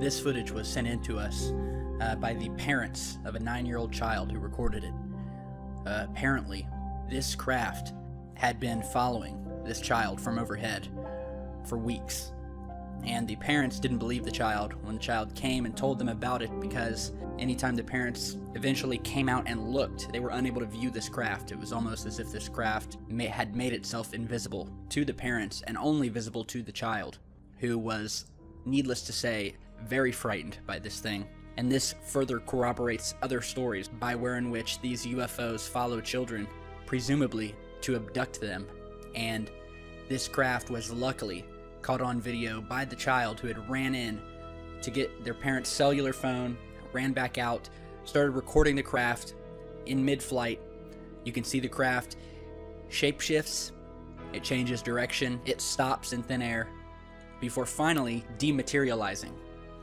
this footage was sent in to us by the parents of a 9-year-old child who recorded it. Apparently, this craft had been following this child from overhead for weeks. And the parents didn't believe the child when the child came and told them about it, because anytime the parents eventually came out and looked, they were unable to view this craft. It was almost as if this craft had made itself invisible to the parents and only visible to the child, who was, needless to say, very frightened by this thing. And this further corroborates other stories by in which these UFOs follow children, presumably to abduct them. And this craft was luckily caught on video by the child, who had ran in to get their parents' cellular phone, ran back out, started recording the craft in mid-flight. You can see the craft shapeshifts, it changes direction, it stops in thin air, before finally dematerializing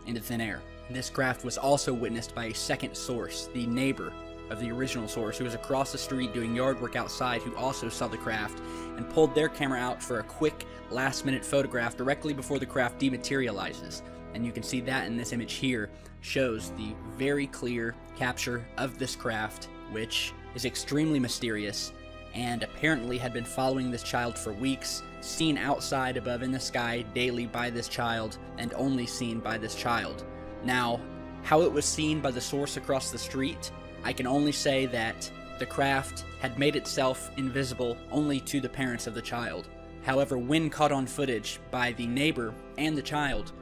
into thin air. This craft was also witnessed by a second source, the neighbor of the original source, who was across the street doing yard work outside, who also saw the craft and pulled their camera out for a quick last-minute photograph directly before the craft dematerializes. And you can see that in this image here shows the very clear capture of this craft, which is extremely mysterious and apparently had been following this child for weeks, seen outside above in the sky daily by this child, and only seen by this child. Now, how it was seen by the source across the street, I can only say that the craft had made itself invisible only to the parents of the child. However, when caught on footage by the neighbor and the child,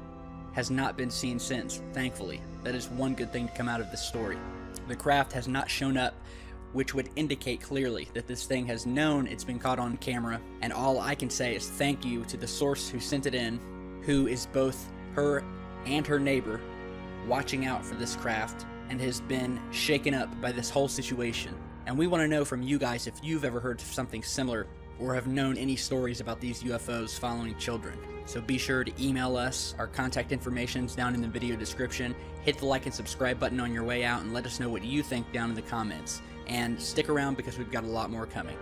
has not been seen since, thankfully. That is one good thing to come out of this story. The craft has not shown up, which would indicate clearly that this thing has known it's been caught on camera, and all I can say is thank you to the source who sent it in, who is both her and her neighbor, watching out for this craft, and has been shaken up by this whole situation. And we want to know from you guys if you've ever heard of something similar or have known any stories about these UFOs following children. So be sure to email us. Our contact information is down in the video description. Hit the like and subscribe button on your way out and let us know what you think down in the comments. And stick around because we've got a lot more coming.